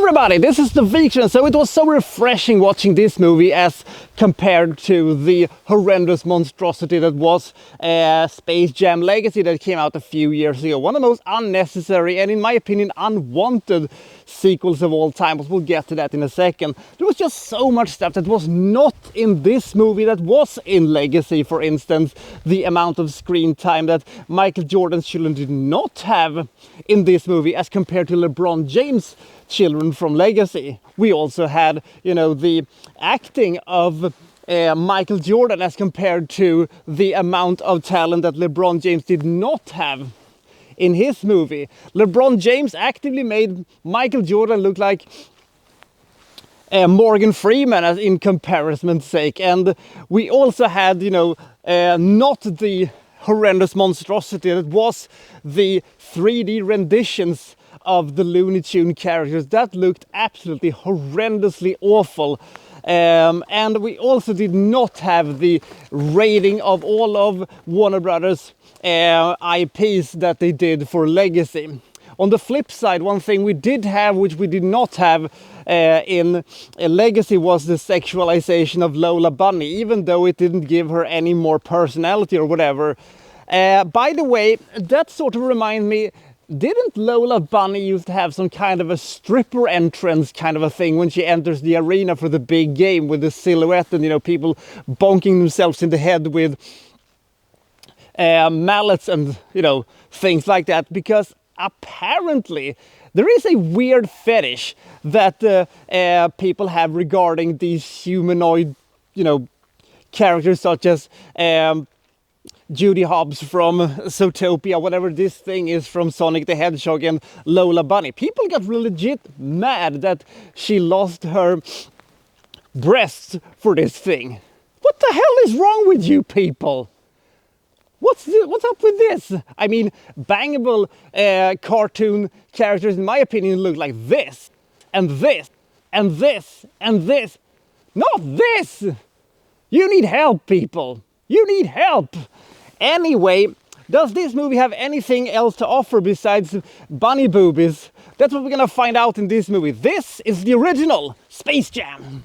everybody, this is the Wikstrand. So it was so refreshing watching this movie as compared to the horrendous monstrosity that was Space Jam Legacy that came out a few years ago. One of the most unnecessary and, in my opinion, unwanted sequels of all time, but we'll get to that in a second. There was just so much stuff that was not in this movie that was in Legacy. For instance, the amount of screen time that Michael Jordan's children did not have in this movie as compared to LeBron James' children from Legacy. We also had, the acting of Michael Jordan as compared to the amount of talent that LeBron James did not have in his movie. LeBron James actively made Michael Jordan look like Morgan Freeman as in comparison's sake. And we also had, not the horrendous monstrosity that was the 3D renditions of the Looney Tunes characters. That looked absolutely horrendously awful. And we also did not have the rating of all of Warner Brothers IPs that they did for Legacy. On the flip side, one thing we did have, which we did not have in Legacy, was the sexualization of Lola Bunny, even though it didn't give her any more personality or whatever. By the way, that sort of reminds me, didn't Lola Bunny used to have some kind of a stripper entrance kind of a thing when she enters the arena for the big game with the silhouette and, people bonking themselves in the head with mallets and, things like that? Because apparently there is a weird fetish that people have regarding these humanoid, characters such as Judy Hobbs from Zootopia, whatever this thing is from Sonic the Hedgehog, and Lola Bunny. People got legit mad that she lost her breasts for this thing. What the hell is wrong with you people? What's up with this? I mean, bangable cartoon characters, in my opinion, look like this, and this, and this, and this. Not this! You need help, people. You need help. Anyway, does this movie have anything else to offer besides bunny boobies? That's what we're gonna find out in this movie. This is the original Space Jam.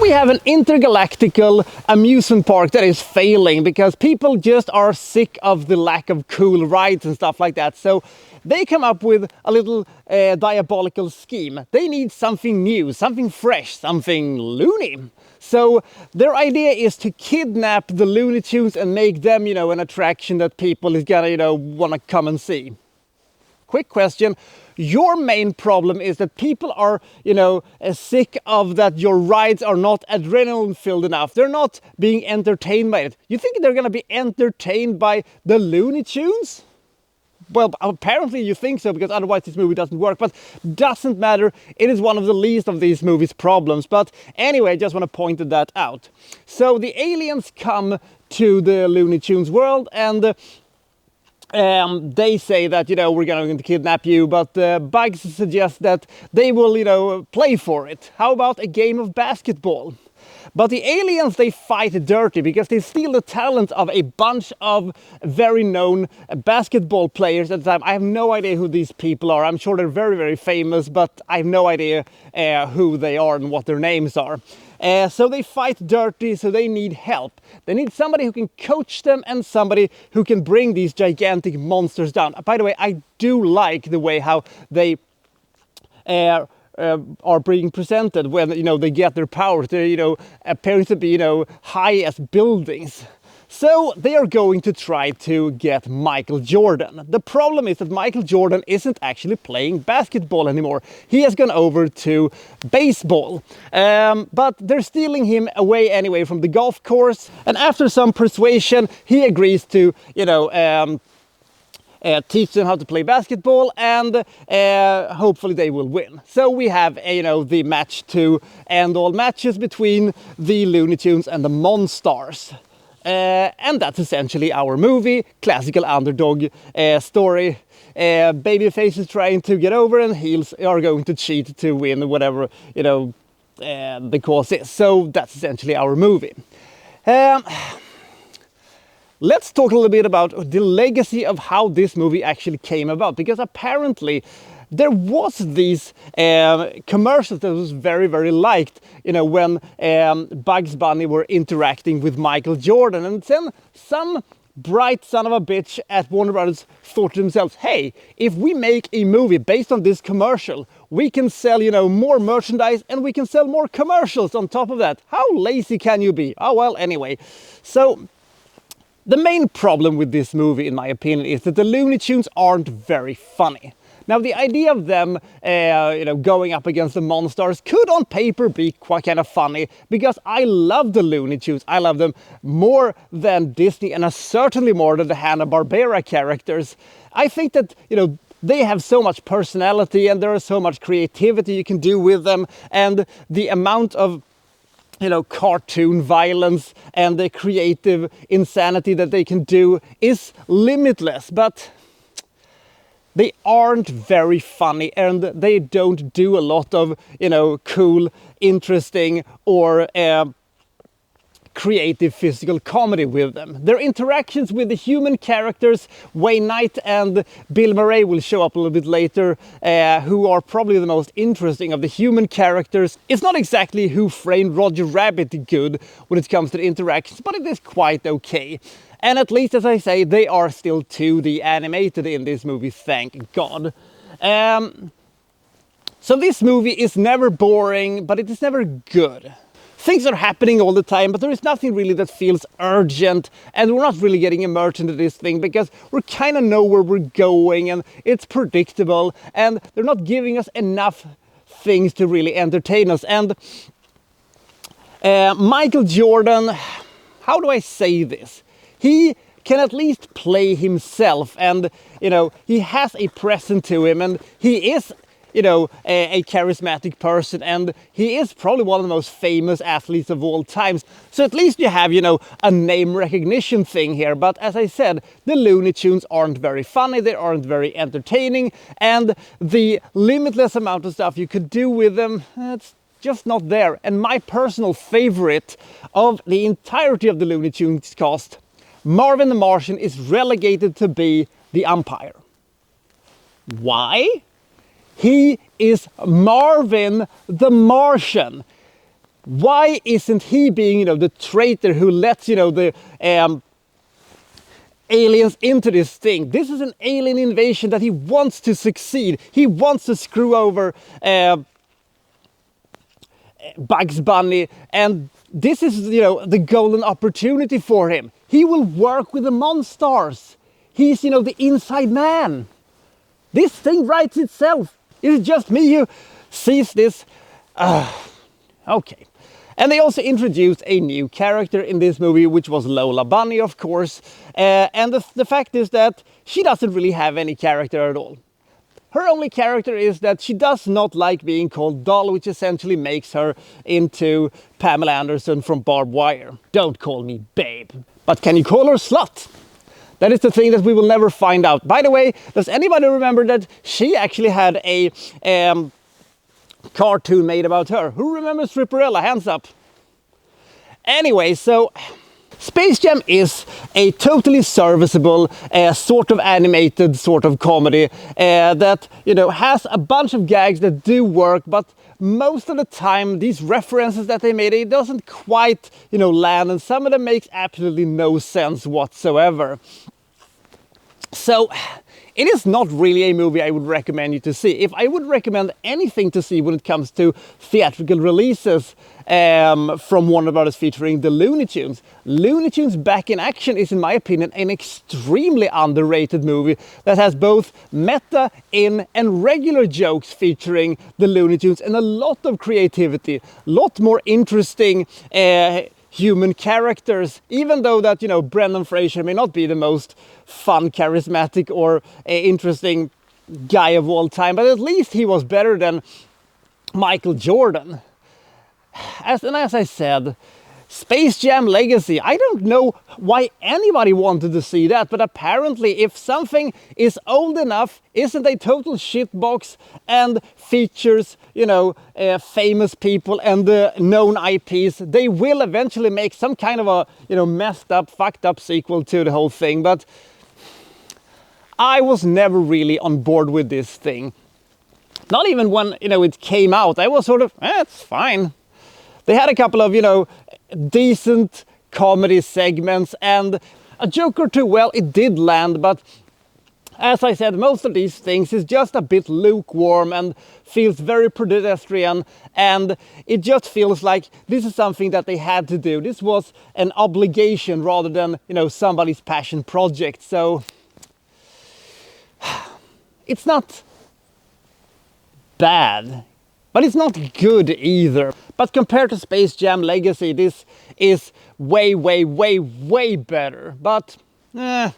We have an intergalactical amusement park that is failing because people just are sick of the lack of cool rides and stuff like that. So they come up with a little diabolical scheme. They need something new, something fresh, something loony. So their idea is to kidnap the Looney Tunes and make them, an attraction that people is gonna, want to come and see. Quick question. Your main problem is that people are, sick of that your rides are not adrenaline filled enough. They're not being entertained by it. You think they're going to be entertained by the Looney Tunes? Well, apparently you think so, because otherwise this movie doesn't work, but doesn't matter. It is one of the least of these movies' problems. But anyway, I just want to point that out. So the aliens come to the Looney Tunes world and they say that, we're going to kidnap you, but Bugs suggests that they will, play for it. How about a game of basketball? But the aliens, they fight dirty because they steal the talent of a bunch of very known basketball players at the time. I have no idea who these people are. I'm sure they're very, very famous, but I have no idea who they are and what their names are. So they fight dirty, so they need help. They need somebody who can coach them and somebody who can bring these gigantic monsters down. By the way, I do like the way how they are being presented when, they get their powers. They're, appearing to be, high as buildings. So they are going to try to get Michael Jordan. The problem is that Michael Jordan isn't actually playing basketball anymore. He has gone over to baseball. But they're stealing him away anyway from the golf course. And after some persuasion, he agrees to, teach them how to play basketball, and hopefully they will win. So we have, the match to end all matches between the Looney Tunes and the Monstars. And that's essentially our movie. Classical underdog story. Babyface is trying to get over, and heels are going to cheat to win whatever, you know, the cause is. So that's essentially our movie. Let's talk a little bit about the legacy of how this movie actually came about, because apparently there was these commercials that was very, very liked, you know, when Bugs Bunny were interacting with Michael Jordan, and then some bright son of a bitch at Warner Brothers thought to themselves, hey, if we make a movie based on this commercial, we can sell, you know, more merchandise and we can sell more commercials on top of that. How lazy can you be? Oh, well, anyway. So the main problem with this movie, in my opinion, is that the Looney Tunes aren't very funny. Now, the idea of them, you know, going up against the Monstars could on paper be quite kind of funny, because I love the Looney Tunes. I love them more than Disney, and certainly more than the Hanna-Barbera characters. I think that, you know, they have so much personality and there is so much creativity you can do with them, and the amount of, you know, cartoon violence and the creative insanity that they can do is limitless. But they aren't very funny, and they don't do a lot of, you know, cool, interesting, or creative physical comedy with them. Their interactions with the human characters, Wayne Knight and Bill Murray will show up a little bit later, who are probably the most interesting of the human characters. It's not exactly Who Framed Roger Rabbit good when it comes to the interactions, but it is quite okay. And at least, as I say, they are still 2D animated in this movie, thank God. So this movie is never boring, but it is never good. Things are happening all the time, but there is nothing really that feels urgent, and we're not really getting immersed into this thing because we kind of know where we're going, and it's predictable, and they're not giving us enough things to really entertain us. And Michael Jordan, how do I say this? He can at least play himself, and, you know, he has a presence to him, and he is, you know, a charismatic person, and he is probably one of the most famous athletes of all times. So at least you have, you know, a name recognition thing here. But as I said, the Looney Tunes aren't very funny, they aren't very entertaining, and the limitless amount of stuff you could do with them, it's just not there. And my personal favorite of the entirety of the Looney Tunes cast, Marvin the Martian, is relegated to be the umpire. Why? He is Marvin the Martian. Why isn't he being, you know, the traitor who lets, you know, the aliens into this thing? This is an alien invasion that he wants to succeed. He wants to screw over Bugs Bunny, and this is, you know, the golden opportunity for him. He will work with the Monstars. He's, you know, the inside man. This thing writes itself. Is it just me who sees this? Okay. And they also introduced a new character in this movie, which was Lola Bunny, of course. And the fact is that she doesn't really have any character at all. Her only character is that she does not like being called doll, which essentially makes her into Pamela Anderson from Barbed Wire. Don't call me babe. But can you call her slut? That is the thing that we will never find out. By the way, does anybody remember that she actually had a cartoon made about her? Who remembers Stripperella? Hands up. Anyway, so Space Jam is a totally serviceable, sort of animated sort of comedy that, you know, has a bunch of gags that do work, but most of the time these references that they made, it doesn't quite, you know, land, and some of them makes absolutely no sense whatsoever. So it is not really a movie I would recommend you to see. If I would recommend anything to see when it comes to theatrical releases from Warner Brothers featuring the Looney Tunes, Looney Tunes Back in Action is, in my opinion, an extremely underrated movie that has both meta, in, and regular jokes featuring the Looney Tunes, and a lot of creativity, a lot more interesting human characters, even though that, you know, Brendan Fraser may not be the most fun, charismatic, or interesting guy of all time, but at least he was better than Michael Jordan. As I said, Space Jam Legacy. I don't know why anybody wanted to see that, but apparently if something is old enough, isn't a total shitbox, and features, you know, famous people and the known IPs, they will eventually make some kind of a, you know, messed up, fucked up sequel to the whole thing. But I was never really on board with this thing. Not even when, you know, it came out. I was sort of, it's fine. They had a couple of, you know, decent comedy segments and a joke or two. Well, it did land, but as I said, most of these things is just a bit lukewarm and feels very pedestrian, and it just feels like this is something that they had to do. This was an obligation rather than, you know, somebody's passion project. So it's not bad, but it's not good either. But compared to Space Jam Legacy, this is way, way, way, way better. But it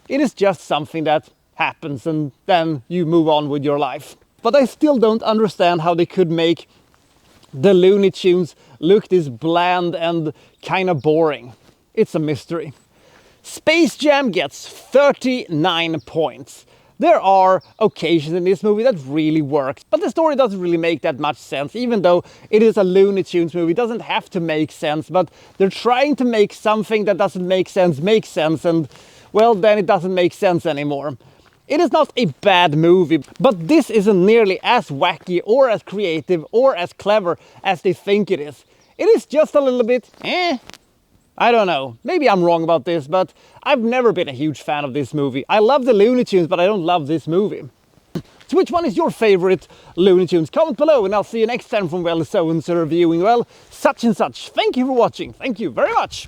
is just something that happens and then you move on with your life. But I still don't understand how they could make the Looney Tunes look this bland and kind of boring. It's a mystery. Space Jam gets 39 points. There are occasions in this movie that really works, but the story doesn't really make that much sense. Even though it is a Looney Tunes movie, it doesn't have to make sense, but they're trying to make something that doesn't make sense, and well, then it doesn't make sense anymore. It is not a bad movie, but this isn't nearly as wacky or as creative or as clever as they think it is. It is just a little bit, I don't know, maybe I'm wrong about this, but I've never been a huge fan of this movie. I love the Looney Tunes, but I don't love this movie. So which one is your favorite Looney Tunes? Comment below and I'll see you next time from, well, so-and-so reviewing, well, such and such. Thank you for watching. Thank you very much.